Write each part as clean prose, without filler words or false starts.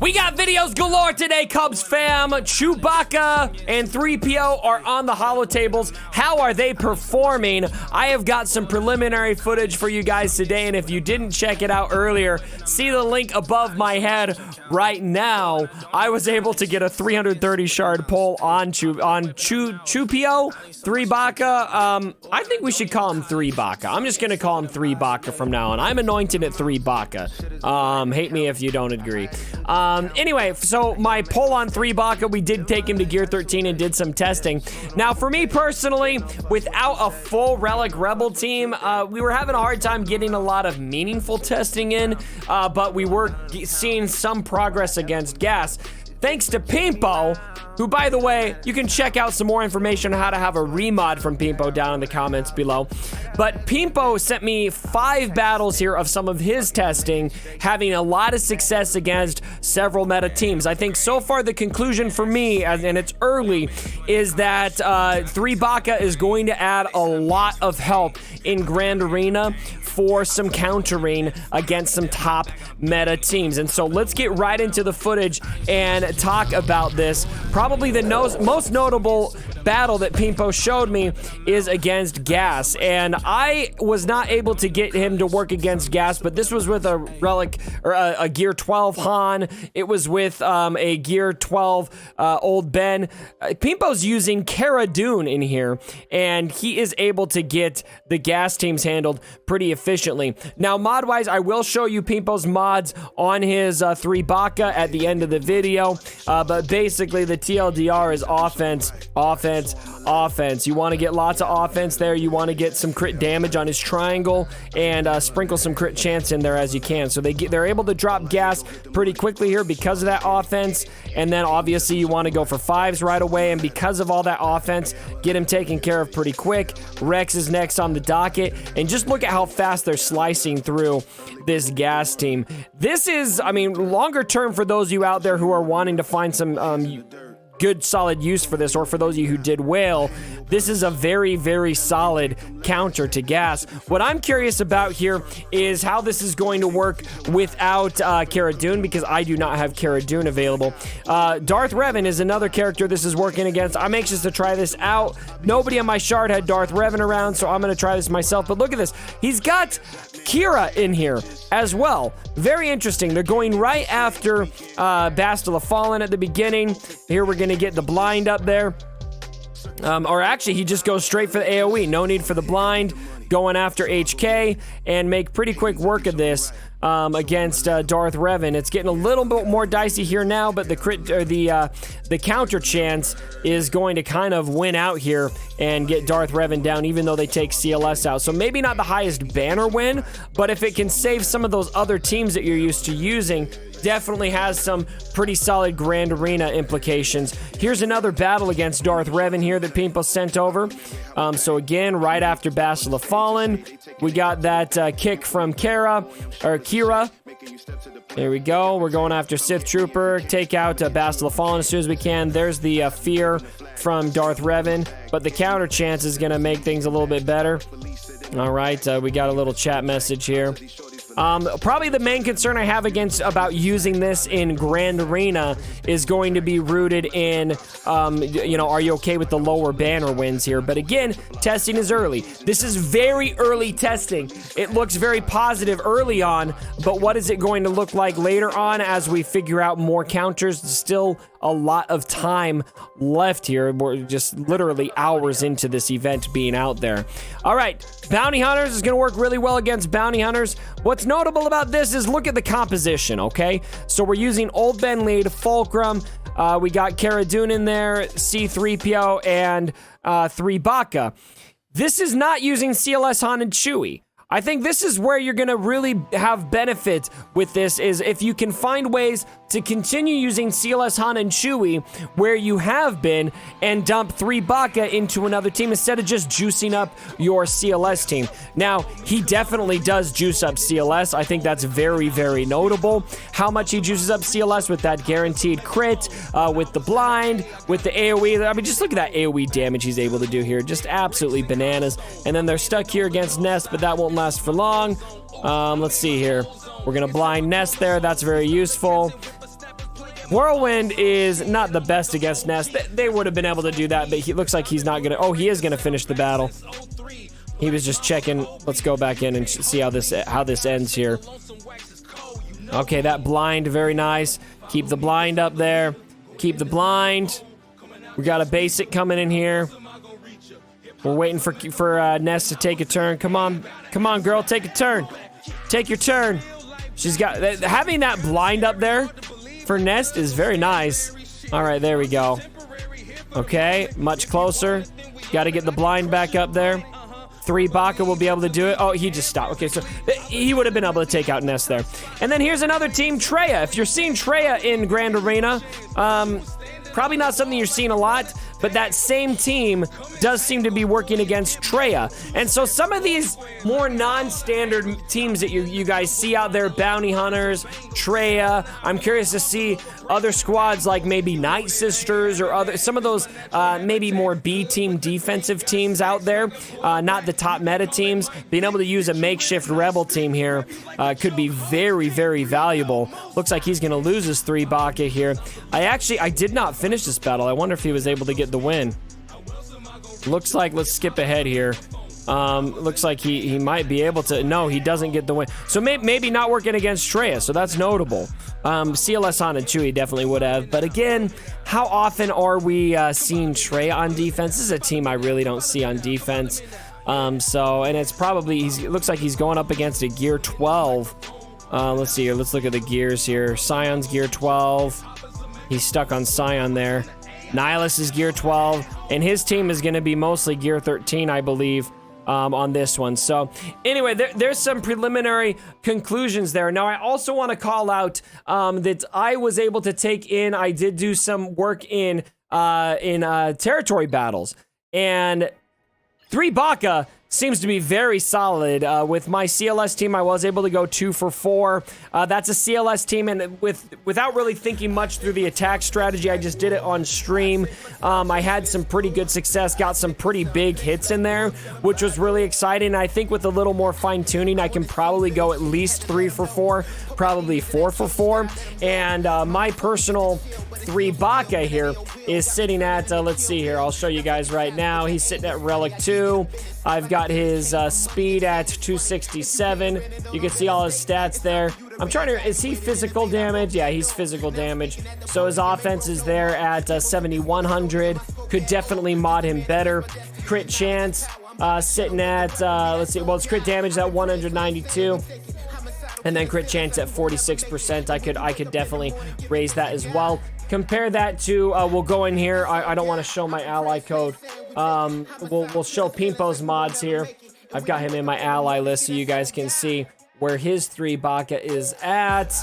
We got videos galore today, Cubs fam. Chewbacca and 3PO are on the holo tables. How are they performing? I have got some preliminary footage for you guys today, and if you didn't check it out earlier, see the link above my head right now. I was able to get a 330 shard pull on Chewpio, 3Baka. I think we should call him 3Baka. I'm just gonna call him 3Baka from now on. I'm anointing it 3Baka. Hate me if you don't agree. Anyway, so my pull on 3Baka, we did take him to Gear 13 and did some testing. Now, for me personally, without a full Relic Rebel team, we were having a hard time getting a lot of meaningful testing in, but we were seeing some progress against Gas. Thanks to Pimpo, who, by the way, you can check out some more information on how to have a remod from Pimpo down in the comments below. But Pimpo sent me 5 battles here of some of his testing, having a lot of success against several meta teams. I think so far the conclusion for me, and it's early, is that 3Baka is going to add a lot of help in Grand Arena for some countering against some top meta teams. And so let's get right into the footage and talk about this. Probably the most notable battle that Pimpo showed me is against Gas, and I was not able to get him to work against Gas, but this was with a Relic, or a Gear 12 Han. It was with a Gear 12 Old Ben. Pimpo's using Cara Dune in here, and he is able to get the Gas teams handled pretty efficiently. Now, mod-wise, I will show you Pimpo's mods on his 3Baka at the end of the video, but basically the TLDR is offense, offense, offense. You want to get lots of offense there. You want to get some crit damage on his triangle and sprinkle some crit chance in there as you can. So they're able to drop Gas pretty quickly here because of that offense. And then obviously you want to go for 5s right away. And because of all that offense, get him taken care of pretty quick. Rex is next on the docket. And just look at how fast they're slicing through this Gas team. This is, I mean, longer term for those of you out there who are wanting to find some good solid use for this, or for those of you who did whale, this is a very, very solid counter to Gas. What I'm curious about here is how this is going to work without Cara Dune, because I do not have Cara Dune available. Darth Revan is another character this is working against. I'm anxious to try this out. Nobody on my shard had Darth Revan around, so I'm going to try this myself. But look at this. He's got Kira in here as well. Very interesting. They're going right after Bastila Fallen at the beginning. Here we're going to get the blind up there. Or actually, he just goes straight for the AoE. No need for the blind. Going after HK and make pretty quick work of this against Darth Revan. It's getting a little bit more dicey here now, but the crit, or the counter chance is going to kind of win out here and get Darth Revan down, even though they take CLS out. So maybe not the highest banner win, but if it can save some of those other teams that you're used to using, definitely has some pretty solid Grand Arena implications. Here's another battle against Darth Revan here that Pimpo sent over. So again, right after Bastila Fallen, we got that kick from Kira. There we go. We're going after Sith Trooper. Take out Bastila Fallen as soon as we can. There's the fear from Darth Revan, but the counter chance is going to make things a little bit better. All right, we got a little chat message here. Probably the main concern I have about using this in Grand Arena is going to be rooted in, are you okay with the lower banner wins here? But again, testing is early. This is very early testing. It looks very positive early on, but what is it going to look like later on as we figure out more counters? Still a lot of time left here. We're just literally hours into this event being out there. All right, Bounty Hunters is going to work really well against Bounty Hunters. What's notable about this is look at the composition, okay? So we're using Old Ben lead, Fulcrum. We got Cara Dune in there, C-3PO, and 3Baka. This is not using CLS Han and Chewie. I think this is where you're going to really have benefit with this, is if you can find ways to continue using CLS Han and Chewie where you have been and dump 3Baka into another team instead of just juicing up your CLS team. Now, he definitely does juice up CLS. I think that's very, very notable. How much he juices up CLS with that guaranteed crit, with the blind, with the AoE. I mean, just look at that AoE damage he's able to do here. Just absolutely bananas. And then they're stuck here against Nest, but that won't last for long. Let's see here. We're going to blind Nest there. That's very useful. Whirlwind is not the best against Nest. They would have been able to do that, but he looks like he's not gonna. Oh, he is gonna finish the battle. He was just checking. Let's go back in and see how this ends here. Okay, that blind, very nice. Keep the blind up there. Keep the blind. We got a basic coming in here. We're waiting for Nest to take a turn. Come on, girl, take a turn. Take your turn. She's got having that blind up there for Nest is very nice. All right, there we go. Okay, much closer. Got to get the blind back up there. 3 Baka will be able to do it. Oh, he just stopped. Okay, so he would have been able to take out Nest there. And then here's another team, Treya. If you're seeing Treya in Grand Arena, probably not something you're seeing a lot, but that same team does seem to be working against Treya. And so some of these more non-standard teams that you guys see out there, Bounty Hunters, Treya, I'm curious to see other squads like maybe Night Sisters or some of those maybe more B-team defensive teams out there, not the top meta teams. Being able to use a makeshift Rebel team here could be very, very valuable. Looks like he's going to lose his 3 Baka here. I did not finish this battle. I wonder if he was able to get the win. Looks like, let's skip ahead here. Looks like he might be able to. No, he doesn't get the win. So maybe not working against Treya, so that's notable. CLS on and Chewy definitely would have. But again, how often are we seeing Treya on defense? This is a team I really don't see on defense. And it's probably, it looks like he's going up against a gear 12. Let's see here. Let's look at the gears here. Scion's gear 12. He's stuck on Scion there. Nihilus is gear 12, and his team is going to be mostly gear 13, I believe, on this one. So anyway, there's some preliminary conclusions there. Now, I also want to call out that I was able to take in, I did do some work in territory battles, and 3 Baka seems to be very solid. With my CLS team, I was able to go 2 for 4. That's a CLS team, and without really thinking much through the attack strategy, I just did it on stream. I had some pretty good success, got some pretty big hits in there, which was really exciting. I think with a little more fine-tuning, I can probably go at least 3 for 4, probably 4 for 4. And my personal 3 Baka here is sitting at, let's see here, I'll show you guys right now. He's sitting at Relic 2. I've got his speed at 267. You can see all his stats there. I'm trying to, is he physical damage? Yeah, he's physical damage. So his offense is there at 7,100. Could definitely mod him better. Crit chance sitting at, let's see, well, it's crit damage at 192. And then crit chance at 46%. I could definitely raise that as well. Compare that to, we'll go in here. I don't want to show my ally code. We'll show Pimpo's mods here. I've got him in my ally list so you guys can see where his 3 Baka is at.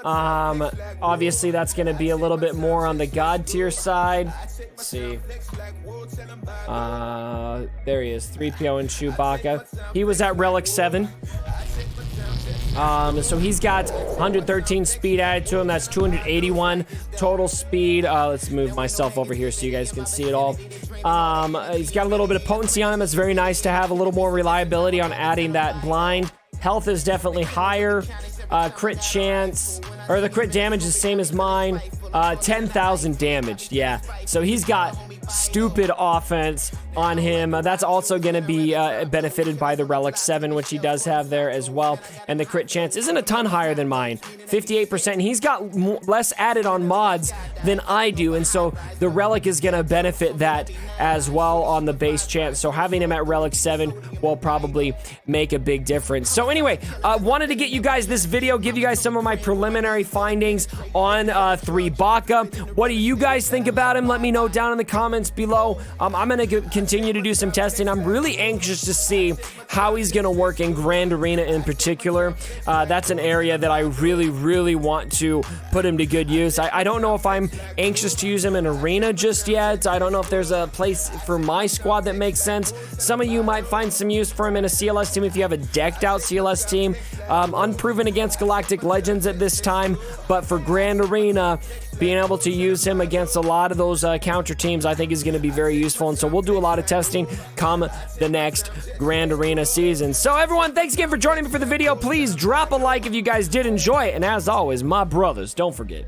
Obviously, that's going to be a little bit more on the God tier side. Let's see. There he is, 3PO and Chewbacca. He was at Relic 7. So he's got 113 speed added to him. That's 281 total speed. Let's move myself over here so you guys can see it all. He's got a little bit of potency on him. It's very nice to have a little more reliability on adding that blind. Health is definitely higher. Crit chance, or the crit damage is the same as mine. 10,000 damage. Yeah. So he's got stupid offense on him. That's also going to be benefited by the Relic 7, which he does have there as well. And the crit chance isn't a ton higher than mine. 58%. He's got less added on mods than I do. And so the Relic is going to benefit that as well on the base chance. So having him at Relic 7 will probably make a big difference. So anyway, wanted to get you guys this video, give you guys some of my preliminary findings on 3 Baka. What do you guys think about him? Let me know down in the comments below. I'm going to continue to do some testing. I'm really anxious to see how he's going to work in Grand Arena in particular. That's an area that I really want to put him to good use. I don't know if I'm anxious to use him in Arena just yet. I don't know if there's a place for my squad that makes sense. Some of you might find some use for him in a CLS team if you have a decked out CLS team. Unproven against Galactic Legends at this time, but for Grand Arena, being able to use him against a lot of those counter teams, I think is going to be very useful. And so we'll do a lot of testing come the next Grand Arena season. So everyone, thanks again for joining me for the video. Please drop a like if you guys did enjoy it. And as always, my brothers, don't forget,